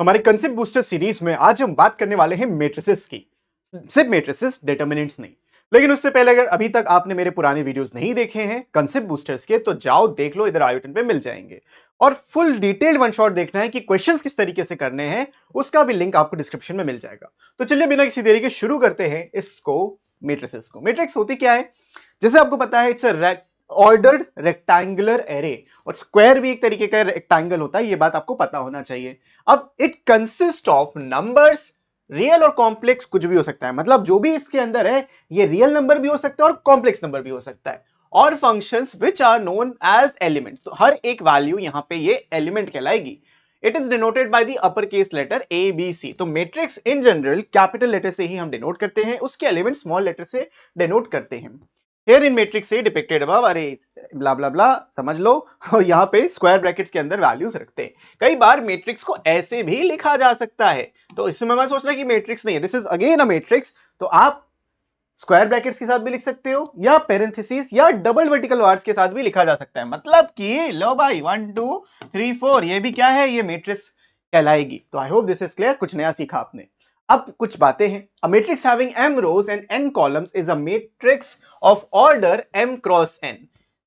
हमारे concept booster series में आज हम बात करने वाले हैं मैट्रिसेस की। सिर्फ मैट्रिसेस, डिटरमिनेंट्स नहीं। लेकिन उससे पहले अगर अभी तक आपने मेरे पुराने वीडियोस नहीं देखे हैं कंसेप्ट बूस्टर्स के, तो जाओ देख लो, इधर आई बटन पे मिल जाएंगे। और फुल डिटेल्ड वन शॉट देखना है कि क्वेश्चंस किस तरीके से करने हैं, उसका भी लिंक आपको डिस्क्रिप्शन में मिल जाएगा। तो चलिए बिना किसी देरी के शुरू करते हैं इसको, मैट्रिसेस को। मैट्रिक्स होती क्या है? जैसे आपको पता है, it's a ordered rectangular array, और स्क्वायर भी एक तरीके का रेक्टेंगल होता है, ये बात आपको पता होना चाहिए। अब it consist of numbers, real और कॉम्प्लेक्स, कुछ भी हो सकता है, मतलब जो भी इसके अंदर है ये रियल नंबर भी हो सकता है और कॉम्प्लेक्स नंबर भी हो सकता है, और functions which are known as elements. तो हर एक वैल्यू यहां पे ये एलिमेंट कहलाएगी। It is denoted by the upper case letter A B C. तो matrix in general capital letter से ही हम डिनोट करते हैं, उसके एलिमेंट स्मॉल लेटर से डिनोट करते हैं। Here in matrix A depicted above, अरे ब्ला ब्ला ब्ला समझ लो, और यहाँ पे स्क्वायर ब्रैकेट्स के अंदर वैल्यूज रखते हैं। कई बार मैट्रिक्स को ऐसे भी लिखा जा सकता है, तो इसमें मैं सोच रहा कि मैट्रिक्स नहीं है, this is again a matrix. तो आप स्क्वायर ब्रैकेट्स के साथ भी लिख सकते हो, या पेरेंथेसिस या डबल वर्टिकल बार्स के साथ भी लिखा जा सकता है। मतलब कि लो भाई 1 2 3 4 ये भी क्या है, ये मैट्रिक्स कहलाएगी। तो आई होप दिस इज क्लियर, कुछ नया सीखा आपने। अब कुछ बातें हैं। A matrix having m rows and n columns is a matrix of order m cross n.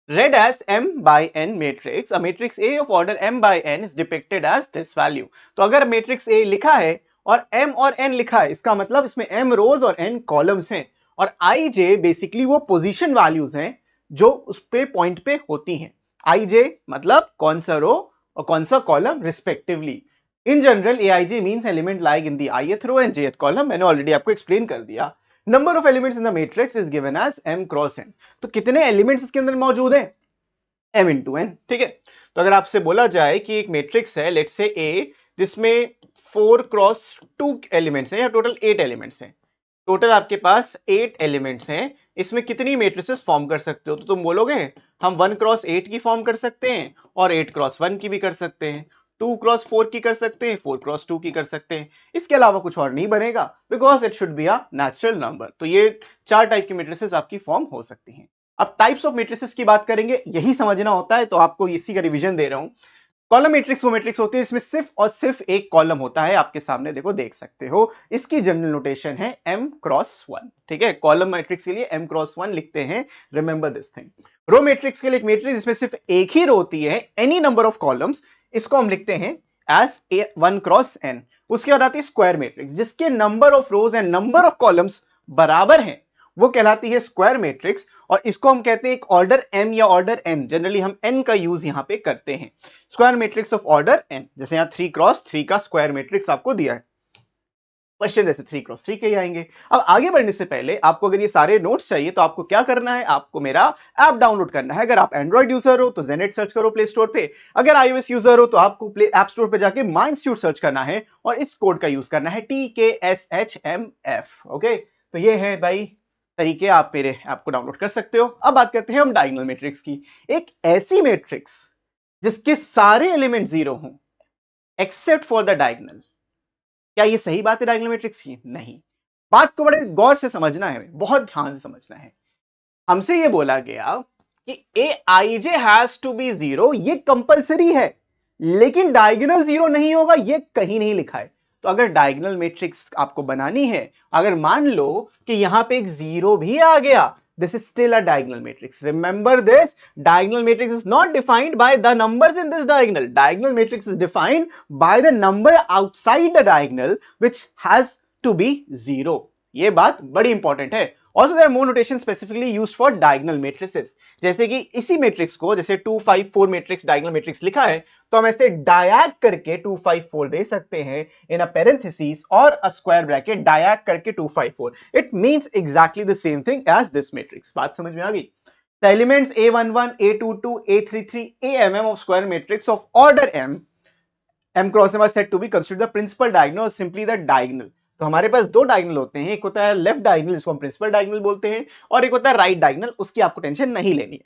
Read as m by n matrix, a matrix A of order m by n is depicted as this value. तो अगर matrix A लिखा है और m और n लिखा है, इसका मतलब इसमें m rows और n columns हैं, और ij बेसिकली वो पोजीशन वैल्यूज हैं जो उस पे पॉइंट पे होती हैं। ij मतलब कौन सा रो और कौन सा column respectively. In general aij means element like in the ith row and jth column. मैंने ऑलरेडी आपको एक्सप्लेन कर दिया। Number of elements in the matrix is given as m cross n। तो कितने एलिमेंट्स इसके अंदर मौजूद हैं? m into n। ठीक है, तो अगर आपसे बोला जाए कि एक मैट्रिक्स है लेट्स से A, जिसमें 4 क्रॉस 2 एलिमेंट्स हैं, या टोटल 8 एलिमेंट्स हैं, टोटल आपके पास 8 एलिमेंट्स हैं, इसमें कितनी मैट्रिसेस फॉर्म कर सकते हो? तो तुम बोलोगे हम 1 क्रॉस 8 की फॉर्म कर सकते हैं, और 8 क्रॉस 1 की भी कर सकते हैं, 2 क्रॉस 4 की कर सकते हैं, 4 क्रॉस 2 की कर सकते हैं। इसके अलावा कुछ और नहीं बनेगा, because it should be a natural number. तो ये 4 टाइप की मैट्रिसेस आपकी फॉर्म हो सकती हैं। अब टाइप्स ऑफ मैट्रिसेस की बात करेंगे, यही समझना होता है, तो आपको इसी का रिवीजन दे रहा हूं। कॉलम मैट्रिक्स वो मैट्रिक्स होती है इसमें सिर्फ और सिर्फ एक कॉलम होता है, आपके सामने देखो, देख सकते हो, इसकी जनरल नोटेशन है m क्रॉस 1। ठीक है, कॉलम मैट्रिक्स के लिए m क्रॉस 1 लिखते हैं, remember this thing. Row matrix के लिए एक मैट्रिक्स जिसमें सिर्फ एक ही रो होती है, एनी नंबर ऑफ कॉलम्स, इसको हम लिखते हैं एज 1 क्रॉस n। उसके बाद आती है स्क्वायर मैट्रिक्स, जिसके number of rose and number of columns बराबर हैं, वो कहलाती है स्क्वायर मैट्रिक्स। और इसको हम कहते हैं एक ऑर्डर m या ऑर्डर n, जनरली हम n का यूज यहां पे करते हैं। Square matrix of order n, जैसे यहां 3 क्रॉस 3 का स्क्वायर मैट्रिक्स आपको दिया है, क्वेश्चन जैसे 3 क्रॉस 3 के ही आएंगे। अब आगे बढ़ने से पहले आपको अगर ये सारे नोट्स चाहिए, तो आपको क्या करना है, आपको मेरा ऐप डाउनलोड करना है। अगर आप एंड्रॉइड यूजर हो तो जेनेट सर्च करो प्ले स्टोर पे, अगर iOS यूजर हो तो आपको प्ले ऐप स्टोर पे जाके माय इंस्टीट्यूट सर्च करना है, और इस कोड का यूज करना है TKSHMF। ओके, तो ये है भाई तरीके, आप मेरे ऐप को डाउनलोड कर सकते हो। अब बात करते हैं हम डायगोनल मैट्रिक्स की। एक ऐसी मैट्रिक्स जिसके सारे एलिमेंट जीरो हों एक्सेप्ट फॉर द डायगोनल। क्या ये सही बात है डायगोनल मैट्रिक्स की? नहीं। बात को बड़े गौर से समझना है, बहुत ध्यान से समझना है। हमसे ये बोला गया कि aij has to be zero, ये कंपलसरी है, लेकिन डायगोनल जीरो नहीं होगा, ये कहीं नहीं लिखा है। तो अगर डायगोनल मैट्रिक्स आपको बनानी है, अगर मान लो कि यहां पे एक जीरो भी आ गया, this is still a diagonal matrix. Remember this, diagonal matrix is not defined by the numbers in this diagonal. Diagonal matrix is defined by the number outside the diagonal which has to be zero. ये बात बड़ी important है। Also there are more notation specifically used for diagonal matrices. जैसे कि इसी matrix को, जैसे 2 5 4 matrix diagonal matrix लिखा है, तो हम ऐसे डायग करके 2 5 4 दे सकते हैं इन अ पेरेंथेसिस और अ स्क्वायर ब्रैकेट, डायग करके 2 5 4। It means exactly the same thing as this matrix. बात समझ में आ गई? The elements a11 a22 a33 amm of square matrix of order m cross m are said to be considered the principal diagonal or simply the diagonal. तो हमारे पास दो diagonal होते हैं, एक होता है लेफ्ट डायगोनल जिसको हम प्रिंसिपल डायगोनल बोलते हैं, और एक होता है राइट डायगोनल, उसकी आपको टेंशन नहीं लेनी है।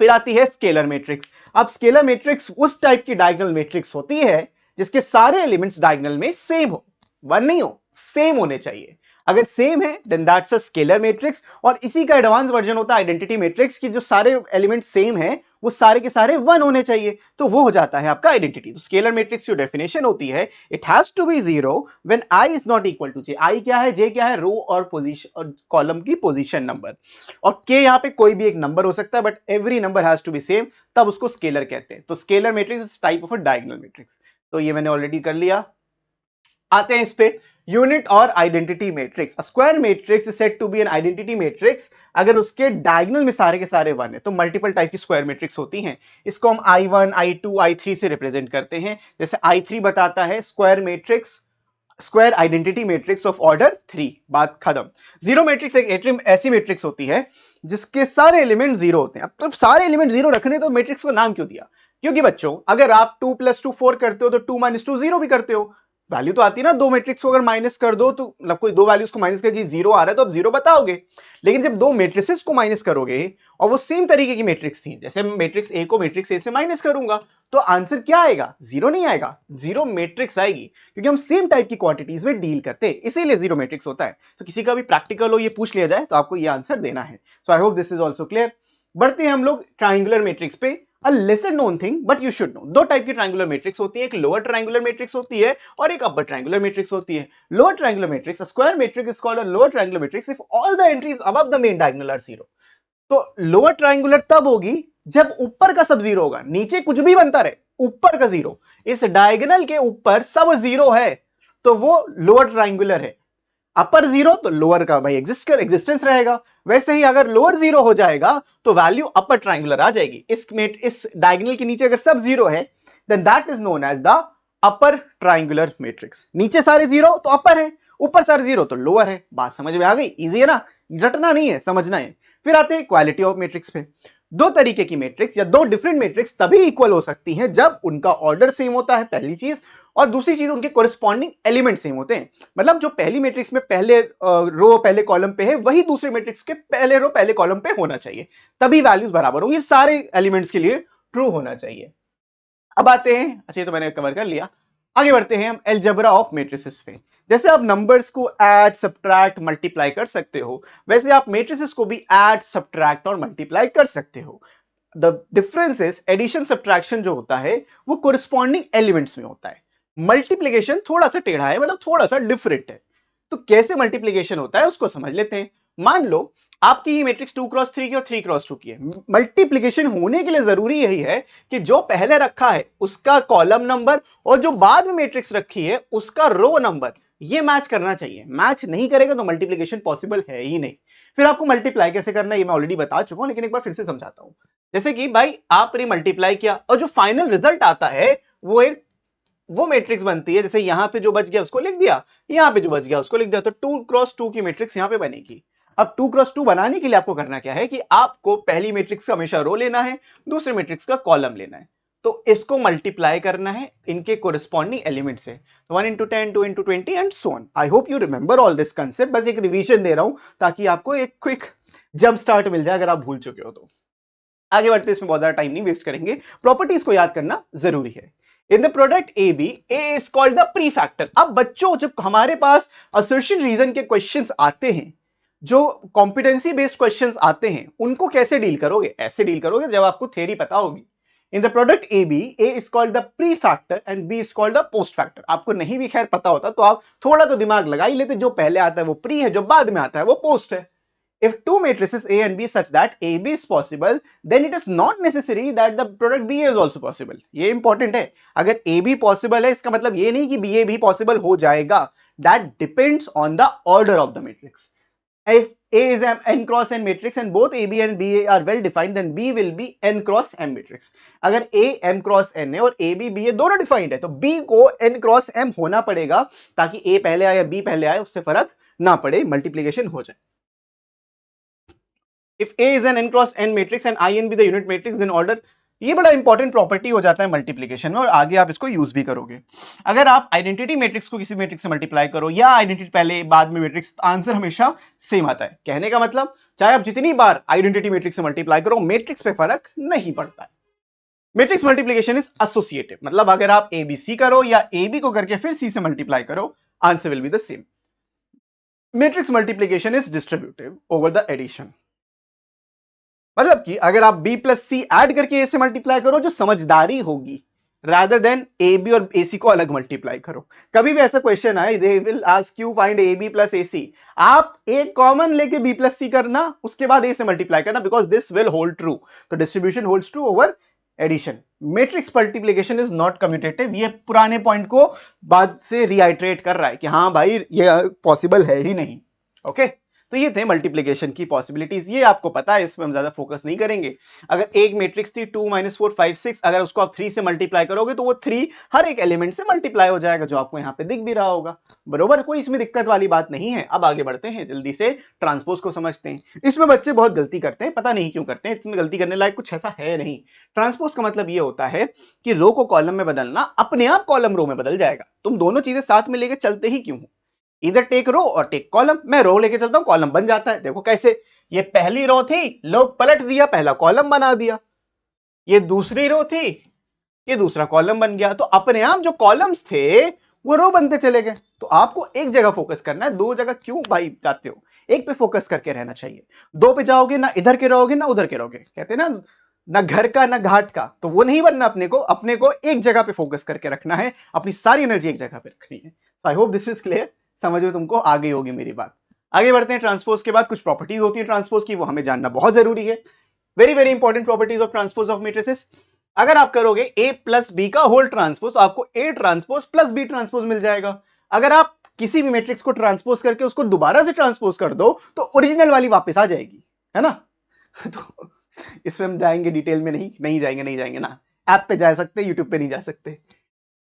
फिर आती है स्केलर मैट्रिक्स। अब स्केलर मैट्रिक्स उस टाइप की डायगोनल मैट्रिक्स होती है जिसके सारे एलिमेंट्स डायगोनल में सेम हो। वन नहीं हो, सेम होने चाहिए। अगर सेम है then that's a scalar matrix, और इसी का एडवांस वर्जन होता है आइडेंटिटी मैट्रिक्स की जो सारे एलिमेंट सेम है वो सारे के सारे वन होने चाहिए, तो वो हो जाता है आपका आइडेंटिटी। तो स्केलर मैट्रिक्स की डेफिनेशन होती है it has to be zero when I is not equal to J. I क्या है, जे क्या है, रो और पोजीशन और कॉलम की पोजीशन नंबर, और के यहां पे कोई भी एक नंबर हो सकता है but every number has to be same, तब उसको स्केलर कहते हैं। तो scalar matrix is type of a diagonal matrix. तो ये मैंने ऑलरेडी कर लिया। आते हैं इस पे, यूनिट और identity matrix. Square matrix is said to be an identity matrix अगर उसके डायगोनल में सारे के सारे वन है। तो मल्टीपल टाइप की स्क्वायर मैट्रिक्स होती हैं, इसको हम I1 I2 I3 से रिप्रेजेंट करते हैं। जैसे I3 बताता है square matrix, square identity matrix of order 3, बात खत्म। जीरो मैट्रिक्स एक ऐसी मैट्रिक्स होती है जिसके सारे एलिमेंट जीरो होते हैं। अब तो सारे एलिमेंट जीरो रखने तो मैट्रिक्स को नाम क्यों दिया? क्योंकि बच्चों अगर आप 2 + 2 4 करते हो तो 2 - 2 0 भी करते हो, वैल्यू तो आती है ना। दो मैट्रिक्स को अगर माइनस कर दो तो मतलब कोई दो वैल्यूज को माइनस करके जीरो आ रहा है तो आप जीरो बताओगे। लेकिन जब दो मैट्रिसेस को माइनस करोगे और वो सेम तरीके की मैट्रिक्स थी, जैसे मैट्रिक्स ए को मैट्रिक्स ए से माइनस करूंगा तो आंसर क्या आएगा? जीरो नहीं आएगा, जीरो मैट्रिक्स आएगी, क्योंकि हम सेम टाइप की क्वांटिटीज में डील करते हैं, इसीलिए जीरो मैट्रिक्स होता है। तो किसी का भी प्रैक्टिकल हो ये पूछ लिया जाए तो आपको ये आंसर देना है। So I hope this is also clear. बढ़ते हैं हम लोग ट्राइंगुलर मैट्रिक्स पे। A lesser known thing but you should know, दो टाइप की ट्राइंगुलर मैट्रिक्स होती है, एक लोअर ट्राइंगुलर मैट्रिक्स होती है और एक अपर ट्राइंगुलर मैट्रिक्स होती है। Lower triangular matrix, square matrix is called a lower triangular matrix if all the entries above the main diagonal are zero. तो लोअर ट्राइंगुलर तब होगी जब ऊपर का सब जीरो होगा, नीचे कुछ भी बनता रहे, ऊपर का जीरो, इस डायगोनल के ऊपर सब जीरो है तो वो लोअर ट्राइंगुलर है। अपर जीरो तो लोअर का भाई एग्जिस्टेंस रहेगा। वैसे ही अगर लोअर जीरो हो जाएगा तो वैल्यू अपर ट्राइंगुलर आ जाएगी। इस डायगोनल के नीचे अगर सब जीरो है then that is known as the upper triangular matrix. नीचे सारे जीरो तो अपर है, ऊपर सारे जीरो तो लोअर है। बात समझ में आ गई? इजी है ना, रटना नहीं है, समझना है। फिर आते हैं क्वालिटी ऑफ मैट्रिक्स पे। दो तरीके की मैट्रिक्स या दो डिफरेंट मैट्रिक्स तभी इक्वल हो सकती हैं जब उनका ऑर्डर सेम होता है, पहली चीज, और दूसरी चीज उनके कोरिस्पॉन्डिंग एलिमेंट सेम होते हैं। मतलब जो पहली मैट्रिक्स में पहले रो पहले कॉलम पे है वही दूसरे मैट्रिक्स के पहले रो पहले कॉलम पे होना चाहिए, तभी वैल्यूज बराबर होंगी। सारे एलिमेंट्स के लिए ट्रू होना चाहिए। अब आते हैं, अच्छा ये तो मैंने कवर कर लिया। आगे बढ़ते हैं हम अलजेब्रा ऑफ मैट्रिसेस पे। जैसे आप नंबर्स को ऐड सब्ट्रैक्ट मल्टीप्लाई कर सकते हो, वैसे आप मैट्रिसेस को भी ऐड सब्ट्रैक्ट और मल्टीप्लाई कर सकते हो। The difference is addition subtraction जो होता है वो कोरिस्पॉन्डिंग एलिमेंट्स में होता है, मल्टीप्लिकेशन थोड़ा सा टेढ़ा है, मतलब थोड़ा सा डिफरेंट है। तो कैसे मल्टीप्लिकेशन होता है उसको समझ लेते हैं। मान लो आपकी ये मैट्रिक्स 2x3 की और 3x2 की है। मल्टीप्लिकेशन होने के लिए जरूरी यही है कि जो पहले रखा है उसका कॉलम नंबर और जो बाद में मैट्रिक्स रखी है उसका रो नंबर ये मैच करना चाहिए। मैच नहीं करेगा तो मल्टीप्लिकेशन पॉसिबल है ही नहीं। फिर आपको मल्टीप्लाई कैसे करना है ये मैं ऑलरेडी बता चुका हूं, लेकिन एक बार फिर से समझाता हूं। जैसे कि भाई आपने मल्टीप्लाई किया और जो फाइनल रिजल्ट आता है वो मैट्रिक्स बनती है। जैसे यहां पे जो बच गया उसको लिख दिया, यहां पे जो बच गया उसको लिख दिया, तो 2x2 की मैट्रिक्स यहां पे बनेगी। अब 2x2 बनाने के लिए आपको करना क्या है कि आपको पहली मैट्रिक्स का हमेशा रो लेना है, दूसरी मैट्रिक्स का कॉलम लेना है, तो इसको मल्टीप्लाई करना है इनके कोरिस्पॉन्डिंग एलिमेंट से। 1 × 10 2 × 20 and so on. I hope you remember all this concept. बस एक रिवीजन दे रहा हूं ताकि आपको एक क्विक जंप स्टार्ट मिल जाए अगर आप भूल चुके हो तो। आगे बढ़ते इसमें बहुत ज्यादा टाइम नहीं वेस्ट करेंगे, प्रॉपर्टीज को याद करना जरूरी है। In the product A B, A is called the prefactor. अब बच्चों जब हमारे पास असर्शन रीजन के क्वेश्चंस आते हैं, जो कॉम्पिटेंसी बेस्ड क्वेश्चंस आते हैं, उनको कैसे डील करोगे? ऐसे डील करोगे जब आपको थ्योरी पता होगी। In the product A B, A is called the prefactor and B is called the post factor. आपको नहीं भी खैर पता होता तो आप थोड़ा तो दिमाग लगा ही लेते, जो पहले आता है वो प्री है, जो बाद में आता है वो पोस्ट है। If two matrices A and B such that AB is possible, then it is not necessary that the product BA is also possible. ये इंपॉर्टेंट है। अगर AB पॉसिबल है इसका मतलब ये नहीं कि BA भी पॉसिबल हो जाएगा। That depends on the order of the matrix. If A is n cross n matrix and both AB and BA are well defined, then B will be n cross m matrix. अगर A m cross n है और AB BA दोनों defined है तो B को n cross m होना पड़ेगा ताकि A पहले आए या B पहले आए उससे फर्क ना पड़े, मल्टीप्लीकेशन हो जाए। If A is an n cross n matrix and In be the unit matrix, then order, ये बड़ा इंपॉर्टेंट प्रॉपर्टी हो जाता है मल्टीप्लिकेशन में और आगे आप इसको यूज भी करोगे। अगर आप आइडेंटिटी मैट्रिक्स को किसी मैट्रिक्स से मल्टीप्लाई करो या आइडेंटिटी पहले बाद में मैट्रिक्स, आंसर हमेशा सेम आता है। कहने का मतलब चाहे आप जितनी बार आइडेंटिटी मैट्रिक्स से मल्टीप्लाई करो मैट्रिक्स पे फर्क नहीं पड़ता है। मैट्रिक्स मल्टीप्लिकेशन इज एसोसिएटिव, मतलब अगर आप एबीसी करो या एबी को करके फिर सी से मल्टीप्लाई करो, answer will be the same. Matrix multiplication is distributive over the addition, मतलब कि अगर आप b प्लस सी एड करके a से मल्टीप्लाई करो, जो समझदारी होगी, रादर देन ए बी और ए सी को अलग मल्टीप्लाई करो। कभी भी ऐसा क्वेश्चन आए, they will ask you find A B plus A C, आप ए कॉमन लेके b प्लस सी करना, उसके बाद a से मल्टीप्लाई करना, because this will hold true. तो distribution holds true over addition. Matrix multiplication is not commutative, ये पुराने पॉइंट को बाद से रिआइट्रेट कर रहा है कि हाँ भाई ये पॉसिबल है ही नहीं। ओके तो ये थे मल्टीप्लिकेशन की पॉसिबिलिटीज, ये आपको पता है, इसमें हम ज्यादा फोकस नहीं करेंगे। अगर एक मैट्रिक्स थी 2 - 4 5 6, अगर उसको आप 3 से मल्टीप्लाई करोगे तो वो 3 हर एक एलिमेंट से मल्टीप्लाई हो जाएगा, जो आपको यहाँ पे दिख भी रहा होगा। बरोबर, कोई इसमें दिक्कत वाली बात नहीं है। अब आगे बढ़ते हैं, जल्दी से ट्रांसपोज को समझते हैं। इसमें बच्चे बहुत गलती करते हैं, पता नहीं क्यों करते हैं, इसमें गलती करने लायक कुछ ऐसा है नहीं। ट्रांसपोज का मतलब ये होता है कि रो को कॉलम में बदलना, अपने आप कॉलम रो में बदल जाएगा। तुम दोनों चीजें साथ में लेके चलते ही क्यों हो? इधर टेक रो और टेक कॉलम, मैं रो लेके चलता हूं, कॉलम बन जाता है। देखो कैसे, ये पहली रो थी, लोग पलट दिया, पहला कॉलम बना दिया। ये दूसरी रो थी, ये दूसरा कॉलम बन गया। तो अपने आप जो कॉलम्स थे वो रो बनते चले गए। तो आपको एक जगह फोकस करना है, दो जगह क्यों भाई जाते हो? एक पे फोकस करके रहना चाहिए। दो पे जाओगे ना, इधर के रहोगे ना उधर के रहोगे, कहते हैं ना घर का ना घाट का, तो वो नहीं बनना। अपने को एक जगह पे फोकस करके रखना है, अपनी सारी एनर्जी एक जगह पे रखनी है। So I hope this is clear, समझ में तुमको आ गई होगी मेरी बात। आगे बढ़ते हैं। ट्रांसपोज के बाद कुछ प्रॉपर्टीज होती है ट्रांसपोज की, वो हमें जानना बहुत जरूरी है। Very very important properties of transpose of matrices. अगर आप करोगे a प्लस बी का होल ट्रांसपोज, तो आपको a transpose plus B transpose मिल जाएगा। अगर आप किसी भी मैट्रिक्स को ट्रांसपोज करके उसको दोबारा से ट्रांसपोज कर दो, तो ओरिजिनल वाली वापस आ जाएगी, है ना। तो इसमें हम जाएंगे डिटेल में, नहीं जाएंगे ना। ऐप पे जा सकते, यूट्यूब पे नहीं जा सकते।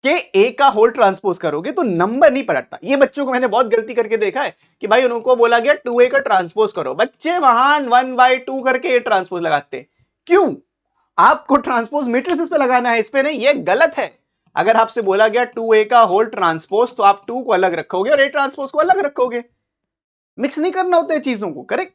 कि ए का होल ट्रांसपोज करोगे तो नंबर नहीं पलटता। ये बच्चों को मैंने बहुत गलती करके देखा है कि भाई उनको बोला गया 2a का ट्रांसपोज करो, बच्चे वहां 1/2 करके ए ट्रांसपोज लगाते। क्यों? आपको ट्रांसपोज मैट्रिसेस पे लगाना है, इस पे नहीं, ये गलत है। अगर आपसे बोला गया 2a का होल ट्रांसपोज, तो आप 2 को अलग रखोगे और a ट्रांसपोज को अलग रखोगे, मिक्स नहीं करना होता है चीजों को, करेक्ट।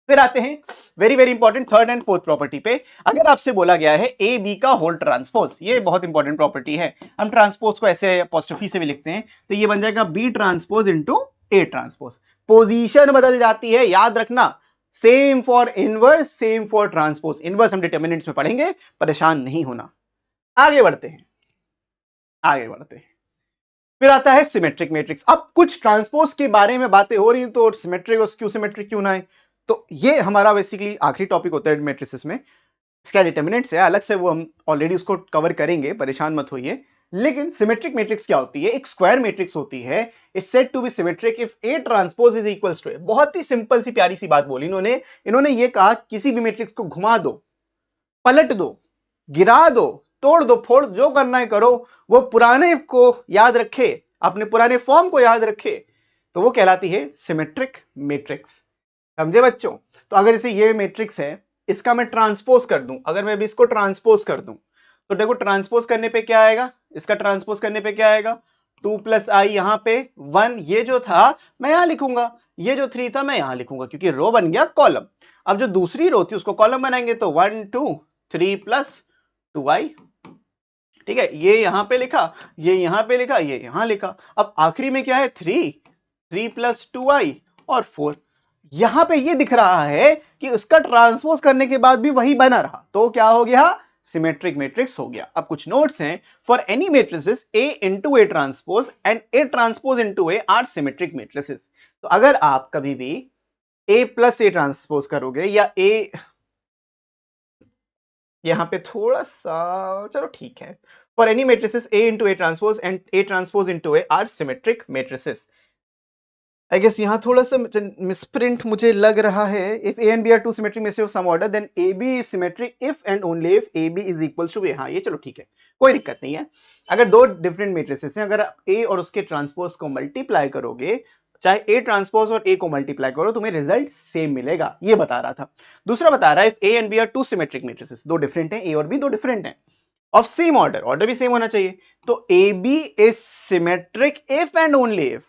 फिर आते हैं very very important third and fourth property पे। अगर आपसे बोला गया है ए बी का होल ट्रांसपोज, ये बहुत इंपॉर्टेंट प्रॉपर्टी है। हम ट्रांसपोज को ऐसे अपोस्ट्रोफी से भी लिखते हैं, तो ये बन जाएगा B transpose into A transpose. Position बदल जाती है, याद रखना। Same for inverse, same for transpose. Inverse हम डिटर्मिनेंट्स में पढ़ेंगे, परेशान नहीं होना। आगे बढ़ते हैं, आगे बढ़ते हैं। फिर आता है सिमेट्रिक मैट्रिक्स। अब कुछ ट्रांसपोज के बारे में बातें हो रही हैं, तो सिमेट्रिक और स्क्यू सिमेट्रिक क्यों ना है। तो ये हमारा बेसिकली आखिरी टॉपिक होता है मैट्रिसेस में। इसका डिटर्मिनेंट्स है अलग से, वो हम ऑलरेडी उसको कवर करेंगे, परेशान मत होइए। लेकिन सिमेट्रिक मैट्रिक्स क्या होती है? एक स्क्वायर मैट्रिक्स होती है। It's said to be symmetric if A transpose is equals to A. बहुत ही सिंपल सी प्यारी सी बात बोली इन्होंने ये कहा, किसी भी मैट्रिक्स को घुमा दो, पलट दो, गिरा दो, तोड़ दो, फोड़, जो करना है करो, वो पुराने को याद रखे, अपने पुराने फॉर्म को याद रखे, तो वो कहलाती है सिमेट्रिक मैट्रिक्स। समझे बच्चों? तो अगर इसे ये मैट्रिक्स है, इसका मैं ट्रांसपोज कर दूं, अगर मैं भी इसको ट्रांसपोज कर दूं, तो देखो ट्रांसपोज करने पे क्या आएगा, इसका ट्रांसपोज करने पे क्या आएगा, 2 + i, यहां पे 1, ये जो था मैं यहां लिखूंगा, ये जो 3 था मैं यहां लिखूंगा, क्योंकि रो बन गया कॉलम। अब जो दूसरी रो थी उसको कॉलम बनाएंगे, तो 1 2 3 + 2i, ठीक है। ये यहां पे लिखा, ये यहां पे लिखा, ये यहां लिखा। अब आखिरी में क्या है, 3 + 2i और 4। यहां पे ये दिख रहा है कि उसका ट्रांसपोज करने के बाद भी वही बना रहा, तो क्या हो गया, सिमेट्रिक मैट्रिक्स हो गया। अब कुछ नोट्स हैं, for any matrices A into A transpose and A transpose into A are symmetric matrices. तो अगर आप कभी भी A + A ट्रांसपोज करोगे, या A, यहां पे थोड़ा सा, चलो ठीक है, for any matrices A into A transpose and A transpose into A are symmetric matrices. I guess यहां थोड़ा सा मिसप्रिंट मुझे लग रहा है। If A and B are two symmetric matrices of some order, then A B is symmetric if and only if A B is equal to A. हाँ ये चलो ठीक है, कोई दिक्कत नहीं है। अगर दो डिफरेंट मैट्रिसेस हैं, अगर आप ए और उसके ट्रांसपोज को मल्टीप्लाई करोगे, चाहे ए ट्रांसपोज और ए को मल्टीप्लाई करो, तुम्हें रिजल्ट सेम मिलेगा, ये बता रहा था। दूसरा बता रहा है, if A and B are two symmetric matrices, दो डिफरेंट हैं, ए और बी दो डिफरेंट हैं, ऑफ सेम ऑर्डर, ऑर्डर भी सेम होना चाहिए, तो A B is symmetric if and only if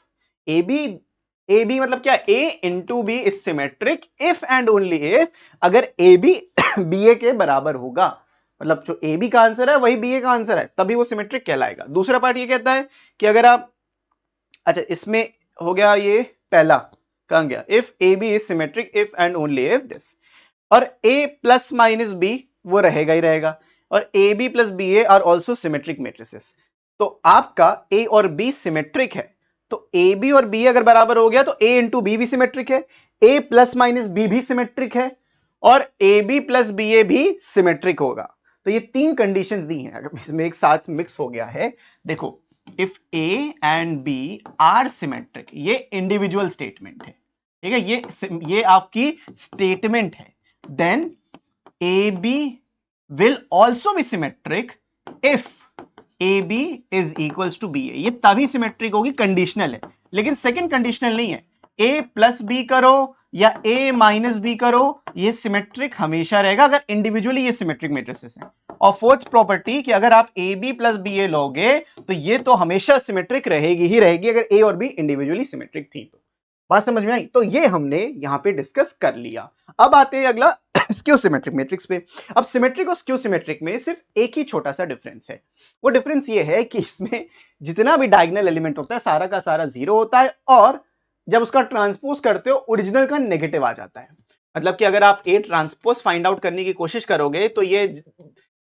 A B मतलब क्या, A into B is symmetric if and only if, अगर ए बी बी ए के बराबर होगा, मतलब जो ए बी का आंसर है वही बी ए का आंसर है, तभी वो सिमेट्रिक कहलाएगा। दूसरा पार्ट ये कहता है कि अगर आप अच्छा, इसमें हो गया ये पहला, कहां गया, if A B is symmetric if and only if this, और a प्लस माइनस बी वो रहेगा ही रहेगा, और A B plus B A are also symmetric matrices. तो आपका a और b सिमेट्रिक है, तो ए बी और बी अगर बराबर हो गया तो a इंटू बी भी सिमेट्रिक है, a प्लस माइनस बी भी सिमेट्रिक है, और ए बी प्लस बी ए भी सिमेट्रिक होगा। तो ये तीन कंडीशंस दी हैं, अगर इसमें एक साथ मिक्स हो गया है। देखो, if a and b are symmetric, ये इंडिविजुअल स्टेटमेंट है, ठीक है, ये आपकी स्टेटमेंट है। then AB will also be symmetric if AB is equals to BA। ये तभी सिमेट्रिक होगी, कंडीशनल है, लेकिन सेकंड कंडीशनल नहीं है। A प्लस बी करो या A माइनस बी करो, ये सिमेट्रिक हमेशा रहेगा अगर इंडिविजुअली ये सिमेट्रिक मैट्रिसेस हैं। और फोर्थ प्रॉपर्टी कि अगर आप AB प्लस BA लोगे तो ये तो हमेशा सिमेट्रिक रहेगी ही रहेगी अगर A और B इंडिविजुअली सिमेट्रिक थी तो। बात समझ में आई? तो ये हमने यहां पे डिस्कस कर लिया। अब आते हैं अगला स्क्यू सिमेट्रिक मैट्रिक्स पे। अब सिमेट्रिक और स्क्यू सिमेट्रिक में सिर्फ एक ही छोटा सा डिफरेंस है। वो डिफरेंस ये है कि इसमें जितना भी डायगोनल एलिमेंट होता है सारा का सारा जीरो होता है, और जब उसका ट्रांसपोज करते हो ओरिजिनल का नेगेटिव आ जाता है। मतलब कि अगर आप ए ट्रांसपोज फाइंड आउट करने की कोशिश करोगे तो ये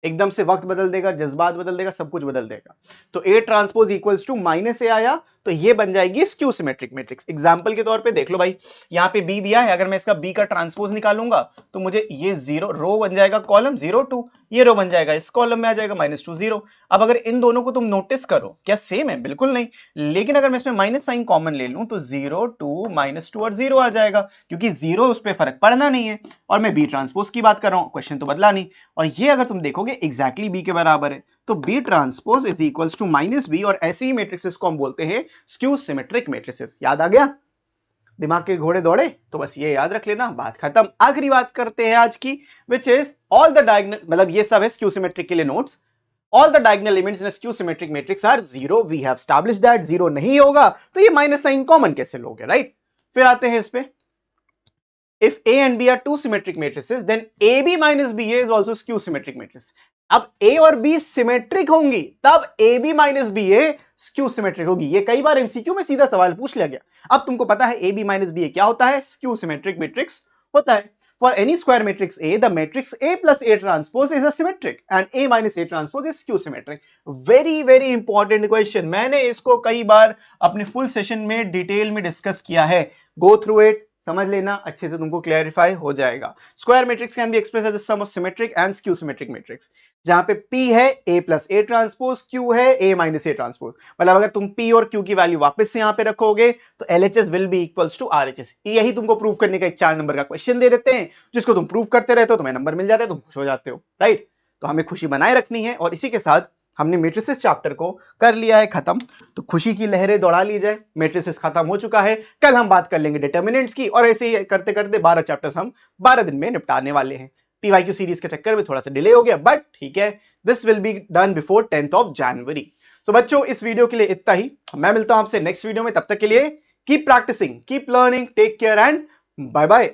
एकदम से वक्त बदल देगा, जज्बात बदल देगा, सब कुछ बदल देगा। तो A transpose equals to minus A आया तो ये बन जाएगी स्क्यू सिमेट्रिक मैट्रिक्स। एग्जांपल के तौर पे देख लो भाई, यहाँ पे बी दिया है, अगर मैं इसका बी का ट्रांसपोज निकालूंगा तो मुझे ये जीरो रो बन जाएगा, कॉलम 0 2, ये रो बन जाएगा, इस कॉलम में आ जाएगा -2 0। अब अगर इन दोनों को तुम नोटिस करो, क्या सेम है? बिल्कुल नहीं। लेकिन अगर मैं इसमें माइनस साइन कॉमन ले लूं तो 0 2 -2 और 0 आ जाएगा, क्योंकि 0 उस पर फर्क पड़ना नहीं है, और मैं बी ट्रांसपोज की बात कर रहा हूं, क्वेश्चन तो बदला नहीं। और ये अगर तुम देखोगे एग्जैक्टली बी के बराबर है, तो B transpose is equals to minus B, और ऐसे ही मैट्रिक्सेस को हम बोलते हैं स्क्यू सिमेट्रिक मैट्रिसेस। याद आ गया? दिमाग के घोड़े दौड़े तो बस ये याद रख लेना, बात खत्म। आखिरी बात करते हैं आज की, which is all the diagonal, मतलब ये सब है स्क्यू सिमेट्रिक के लिए notes. All the diagonal elements in a skew symmetric matrix are zero। we have established that zero नहीं होगा तो ये माइनस साइन कॉमन कैसे लोगे, राइट? फिर आते हैं इस पे, if A and B are two symmetric matrices, then AB minus BA is also skew symmetric matrix। अब A और B सिमेट्रिक होंगी तब AB minus BA skew symmetric होगी। ये कई बार एमसीक्यू में सीधा सवाल पूछ लिया गया। अब तुमको पता है AB minus BA क्या होता है? स्क्यू सिमेट्रिक मैट्रिक्स होता है। For any square matrix A, the matrix A plus A transpose is a symmetric and A minus A transpose is skew symmetric। Very very important question। मैंने इसको कई बार अपने full session में detail में discuss किया है। Go through it, समझ लेना, अच्छे से तुमको क्लैरिफाई हो जाएगा। Square matrix can be express as the sum of symmetric and skew symmetric matrix, जहां पे P है A plus A transpose, Q है A माइनस A ट्रांसपोज। मतलब अगर तुम P और Q की वैल्यू वापस से यहां पे रखोगे तो LHS will be equals to RHS। यही तुमको प्रूव करने का एक 4 नंबर का क्वेश्चन दे देते हैं, जिसको तुम प्रूव करते रहते हो, तुम्हें नंबर मिल जाते हैं, तुम खुश हो जाते हो, राइट? तो हमें खुशी बनाए रखनी है, और इसी के साथ हमने मैट्रिसेस चैप्टर को कर लिया है खत्म। तो खुशी की लहरें दौड़ा ली जाए, मैट्रिसेस खत्म हो चुका है। कल हम बात कर लेंगे डिटर्मिनेंट्स की, और ऐसे ही करते करते 12 चैप्टर्स हम 12 दिन में निपटाने वाले हैं। पीवाईक्यू सीरीज के चक्कर में थोड़ा सा डिले हो गया, बट ठीक है, this will be done before 10th of January. तो बच्चों, इस वीडियो के लिए इतना ही। मैं मिलता हूं आपसे नेक्स्ट वीडियो में, तब तक के लिए keep practising, keep learning, take care and bye bye.